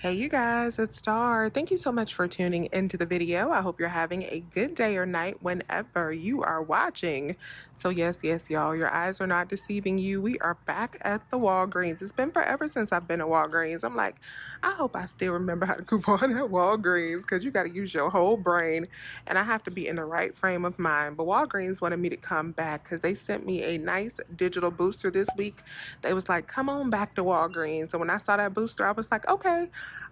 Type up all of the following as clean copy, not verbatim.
Hey you guys, it's Star. Thank you so much for tuning into the video. I hope you're having a good day or night whenever you are watching. So yes, y'all, your eyes are not deceiving you. We are back at the Walgreens. It's been forever since I've been at Walgreens. I'm like, I hope I still remember how to coupon at Walgreens because you got to use your whole brain and I have to be in the right frame of mind. But Walgreens wanted me to come back because they sent me a nice digital booster this week. They was like, come on back to Walgreens. So when I saw that booster, I was like, okay,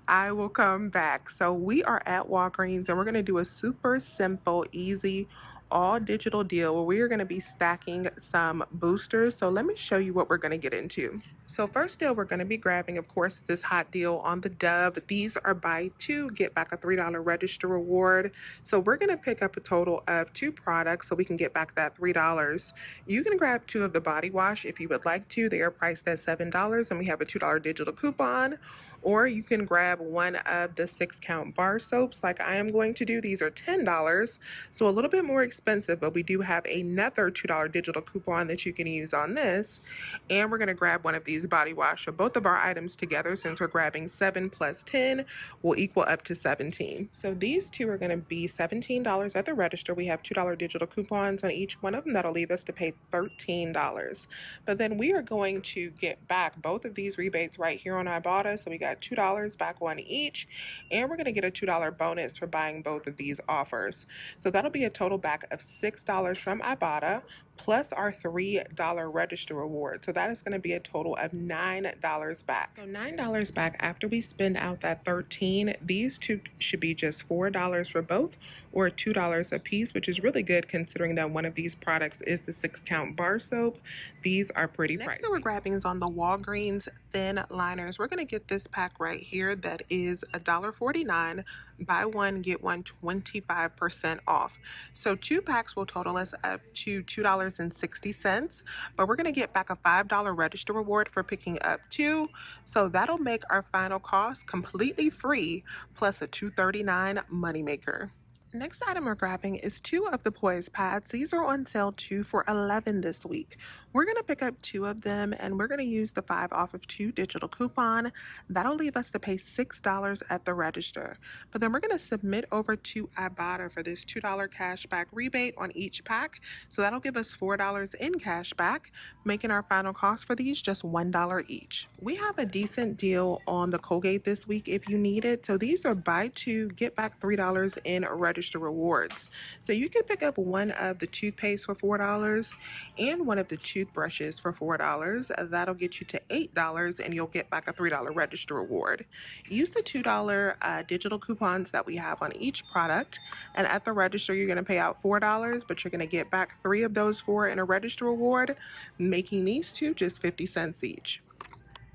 I will come back. So we are at Walgreens and we're going to do a super simple, easy, all digital deal where we are going to be stacking some boosters. So let me show you what we're going to get into. So first deal we're going to be grabbing, of course, this hot deal on the Dove. These are buy two, get back a $3 register reward. So we're going to pick up a total of two products so we can get back that $3. You can grab two of the body wash if you would like to. They are priced at $7 and we have a $2 digital coupon. Or you can grab one of the 6-count bar soaps like I am going to do. These are $10, so a little bit more expensive, but we do have another $2 digital coupon that you can use on this. And we're going to grab one of these body wash. So both of our items together, since we're grabbing 7 plus 10, will equal up to 17. So these two are going to be $17 at the register. We have $2 digital coupons on each one of them. That'll leave us to pay $13. But then we are going to get back both of these rebates right here on Ibotta. So we got $2 back on each, and we're going to get a $2 bonus for buying both of these offers. So that'll be a total back of $6 from Ibotta plus our $3 register reward. So that is going to be a total of $9 back. So $9 back after we spend out that 13. These two should be just $4 for both, or $2 a piece, which is really good considering that one of these products is the 6-count bar soap. These are pretty pricey. Next that we're grabbing is on the Walgreens thin liners. We're going to get this pack right here that is $1.49. Buy one, get one 25% off. So two packs will total us up to $2.60, but we're going to get back a $5 register reward for picking up two. So that'll make our final cost completely free plus a $2.39 moneymaker. Next item we're grabbing is two of the Poise pads. These are on sale 2 for $11 this week. We're going to pick up two of them and we're going to use the 5 off of 2 digital coupon. That'll leave us to pay $6 at the register. But then we're going to submit over to Ibotta for this $2 cashback rebate on each pack. So that'll give us $4 in cash back, making our final cost for these just $1 each. We have a decent deal on the Colgate this week if you need it. So these are buy two, get back $3 in register rewards. So you can pick up one of the toothpaste for $4 and one of the toothbrushes for $4. That'll get you to $8 and you'll get back a $3 register reward. Use the $2 digital coupons that we have on each product, and at the register you're going to pay out $4, but you're going to get back 3 of those 4 in a register reward, making these two just 50 cents each.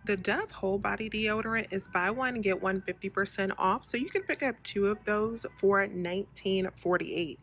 The Dove Whole Body Deodorant is buy one, get one 50% off, so you can pick up 2 of those for $19.48.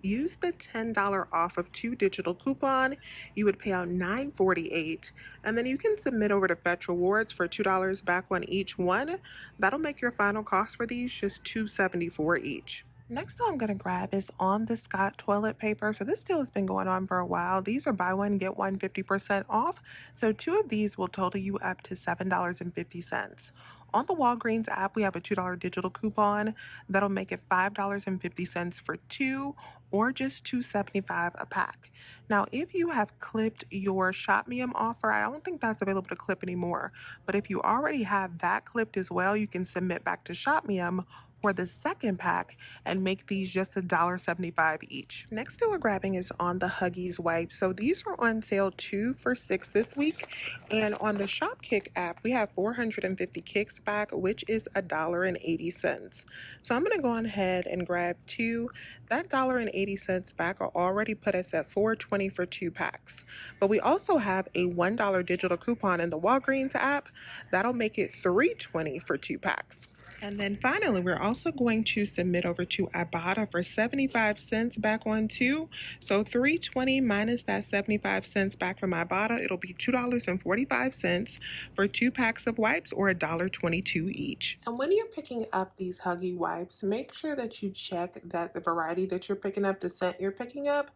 Use the $10 off of 2 digital coupon. You would pay out $9.48, and then you can submit over to Fetch Rewards for $2 back on each one. That'll make your final cost for these just $2.74 each. Next I'm going to grab is On the Scott toilet paper. So this deal has been going on for a while. These are buy one, get one 50% off. So 2 of these will total you up to $7.50. On the Walgreens app, we have a $2 digital coupon. That'll make it $5.50 for 2, or just $2.75 a pack. Now, if you have clipped your Shop Mium offer, I don't think that's available to clip anymore. But if you already have that clipped as well, you can submit back to Shop Mium for the second pack and make these just $1.75 each. Next that we're grabbing is on the Huggies wipes. So these are on sale 2 for $6 this week. And on the Shopkick app, we have 450 kicks back, which is $1.80. So I'm gonna go ahead and grab 2. That $1.80 back will already put us at $4.20 for 2 packs. But we also have a $1 digital coupon in the Walgreens app. That'll make it $3.20 for 2 packs. And then finally, we're also going to submit over to Ibotta for 75 cents back on 2. So $3.20 minus that 75 cents back from Ibotta, it'll be $2.45 for 2 packs of wipes, or $1.22 each. And when you're picking up these Huggy wipes, make sure that you check that the variety that you're picking up, the scent you're picking up,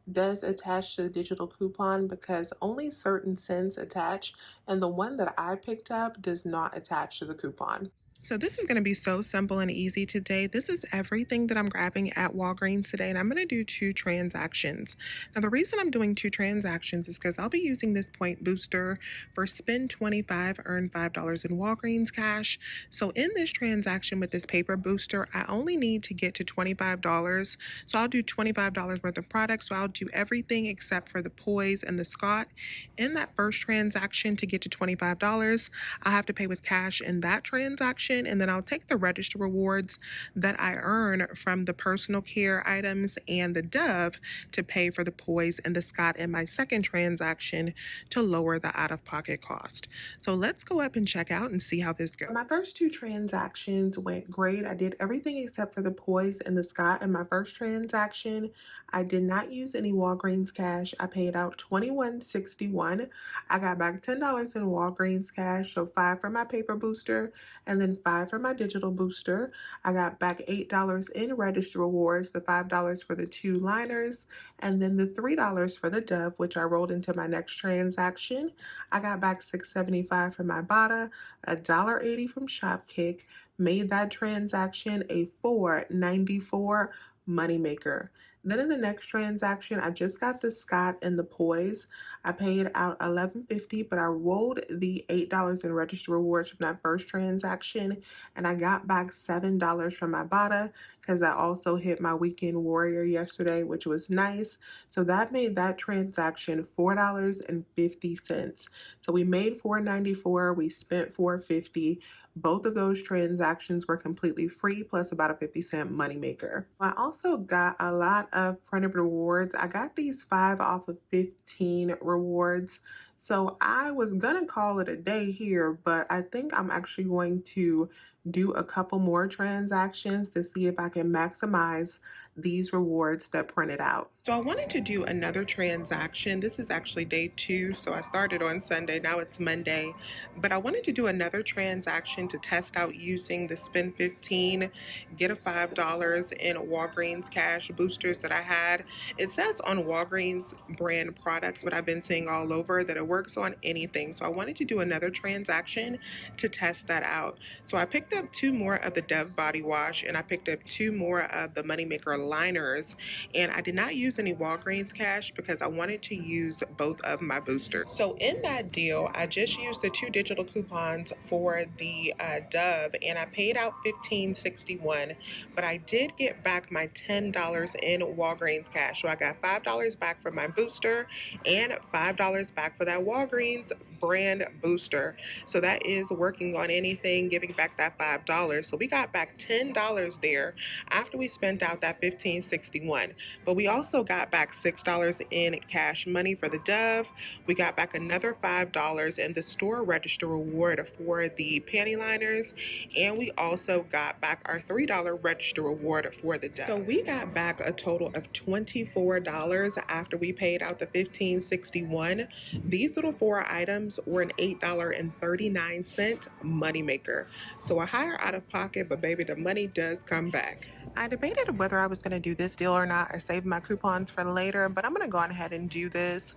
does attach to the digital coupon, because only certain scents attach, and the one that I picked up does not attach to the coupon. So this is going to be so simple and easy today. This is everything that I'm grabbing at Walgreens today, and I'm going to do two transactions. Now, the reason I'm doing two transactions is because I'll be using this point booster for spend 25, earn $5 in Walgreens cash. So in this transaction with this paper booster, I only need to get to $25. So I'll do $25 worth of products. So I'll do everything except for the Poise and the Scott. In that first transaction to get to $25, I have to pay with cash in that transaction, and then I'll take the register rewards that I earn from the personal care items and the Dove to pay for the Poise and the Scott in my second transaction to lower the out-of-pocket cost. So let's go up and check out and see how this goes. My first two transactions went great. I did everything except for the Poise and the Scott in my first transaction. I did not use any Walgreens cash. I paid out $21.61. I got back $10 in Walgreens cash, so $5 for my paper booster and then $5 for my digital booster. I got back $8 in register rewards, the $5 for the two liners, and then the $3 for the Dove, which I rolled into my next transaction. I got back $6.75 for my Bada, $1.80 from Shopkick, made that transaction a $4.94 moneymaker. Then in the next transaction, I just got the Scott and the Poise. I paid out $11.50, but I rolled the $8 in register rewards from that first transaction, and I got back $7 from my Bada because I also hit my weekend warrior yesterday, which was nice. So that made that transaction $4.50. So we made $4.94, we spent $4.50. Both of those transactions were completely free, plus about a 50-cent moneymaker. I also got a lot of printed rewards. I got these 5 off of 15 rewards. So I was gonna call it a day here, but I think I'm actually going to do a couple more transactions to see if I can maximize these rewards that printed out. So I wanted to do another transaction. This is actually day 2, so I started on Sunday, now it's Monday. But I wanted to do another transaction to test out using the spend 15, get a $5 in Walgreens cash boosters that I had. It says on Walgreens brand products, but I've been seeing all over that it works on anything. So I wanted to do another transaction to test that out. So I picked up 2 more of the Dove body wash, and I picked up 2 more of the Moneymaker liners, and I did not use any Walgreens cash because I wanted to use both of my boosters. So in that deal, I just used the 2 digital coupons for the Dove, and I paid out $15.61, but I did get back my $10 in Walgreens cash. So I got $5 back for my booster and $5 back for that Walgreens brand booster. So that is working on anything, giving back that $5. So we got back $10 there after we spent out that $15.61. But we also got back $6 in cash money for the Dove. We got back another $5 in the store register reward for the panty liners. And we also got back our $3 register reward for the Dove. So we got back a total of $24 after we paid out the $15.61. These little 4 items were an $8.39 moneymaker. So a higher out of pocket, but baby, the money does come back. I debated whether I was going to do this deal or not or save my coupons for later, but I'm going to go on ahead and do this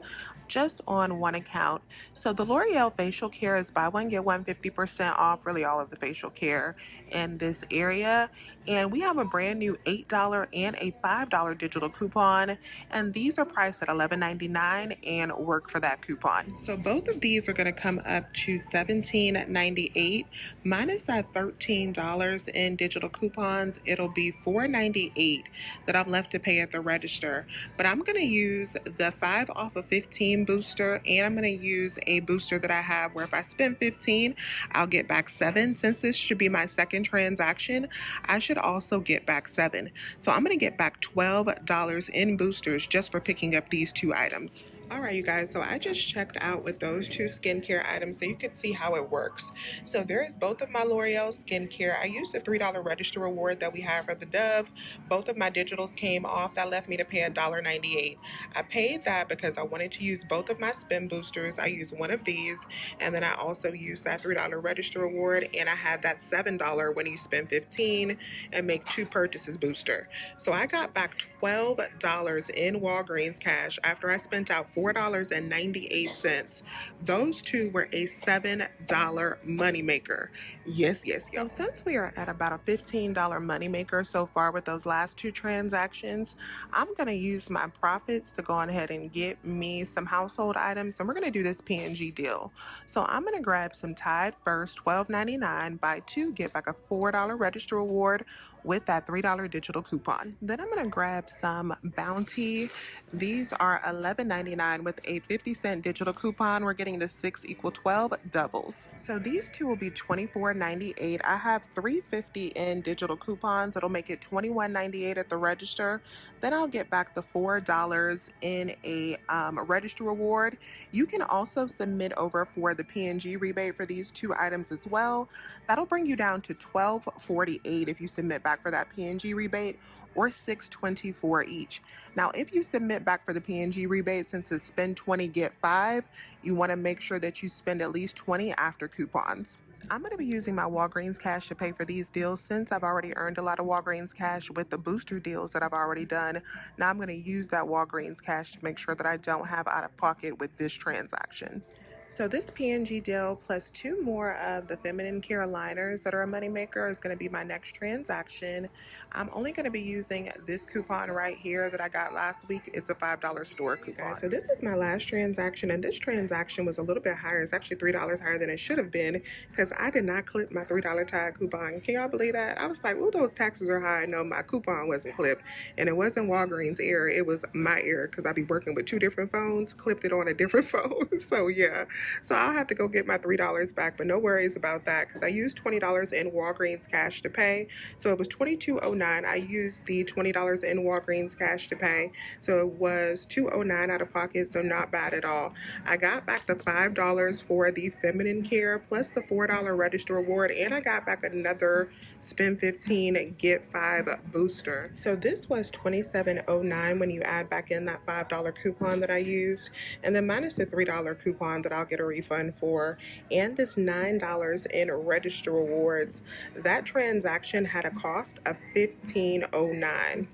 just on one account. So the L'Oreal facial care is buy one, get one 50% off, really all of the facial care in this area. And we have a brand new $8 and a $5 digital coupon, and these are priced at $11.99 and work for that coupon. So both of these are going to come up to $17.98 minus that $13 in digital coupons. It'll be $4.98 that I'm left to pay at the register. But I'm going to use the 5 off of 15 booster, and I'm going to use a booster that I have where if I spend 15, I'll get back 7. Since this should be my second transaction, I should also get back 7. So I'm going to get back $12 in boosters just for picking up these 2 items. All right, you guys, so I just checked out with those 2 skincare items so you can see how it works. So there is both of my L'Oreal skincare. I used the $3 register reward that we have for the Dove. Both of my digitals came off. That left me to pay $1.98. I paid that because I wanted to use both of my spin boosters. I used one of these, and then I also used that $3 register reward, and I had that $7 when you spend 15 and make 2 purchases booster. So I got back $12 in Walgreens cash after I spent out $4.98. Those two were a $7 moneymaker. Yes, yes, y'all. So since we are at about a $15 moneymaker so far with those last two transactions, I'm going to use my profits to go ahead and get me some household items, and we're going to do this P&G deal. So I'm going to grab some Tide First $12.99, buy two, get back a $4 register reward with that $3 digital coupon. Then I'm going to grab some Bounty. These are $11.99 with a 50-cent digital coupon. We're getting the 6 equal 12 doubles. So these two will be $24.98. I have $3.50 in digital coupons. It'll make it $21.98 at the register. Then I'll get back the $4 in a register reward. You can also submit over for the P&G rebate for these two items as well. That'll bring you down to $12.48 if you submit back for that P&G rebate, or $6.24 each. Now, if you submit back for the P&G rebate, since it's spend 20, get 5, you want to make sure that you spend at least 20 after coupons. I'm going to be using my Walgreens cash to pay for these deals since I've already earned a lot of Walgreens cash with the booster deals that I've already done. Now I'm going to use that Walgreens cash to make sure that I don't have out of pocket with this transaction. So this P&G deal plus two more of the feminine care liners that are a moneymaker is going to be my next transaction. I'm only going to be using this coupon right here that I got last week. It's a $5 store coupon. So this is my last transaction, and this transaction was a little bit higher. It's actually $3 higher than it should have been because I did not clip my $3 tag coupon. Can y'all believe that? I was like, oh, those taxes are high. No, my coupon wasn't clipped, and it wasn't Walgreens' error. It was my error because I be working with two different phones, clipped it on a different phone. So yeah. So I'll have to go get my $3 back, but no worries about that because I used $20 in Walgreens cash to pay. So it was $22.09. I used the $20 in Walgreens cash to pay. So it was $2.09 out of pocket, so not bad at all. I got back the $5 for the feminine care plus the $4 register reward, and I got back another spend 15, get 5 booster. So this was $27.09 when you add back in that $5 coupon that I used, and then minus the $3 coupon that I'll get a refund for, and this $9 in register rewards. That transaction had a cost of $15.09.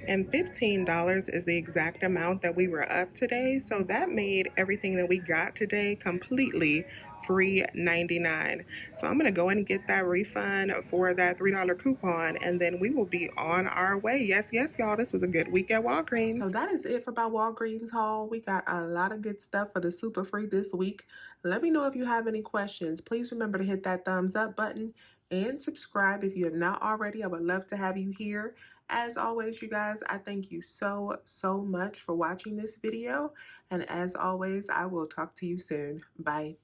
And $15 is the exact amount that we were up today. So that made everything that we got today completely free 99. So I'm gonna go and get that refund for that $3 coupon, and then we will be on our way. Yes, yes, y'all, this was a good week at Walgreens. So that is it for my Walgreens haul. We got a lot of good stuff for the super free this week. Let me know if you have any questions. Please remember to hit that thumbs up button and subscribe if you have not already. I would love to have you here. As always, you guys, I thank you so much for watching this video. And as always, I will talk to you soon. Bye.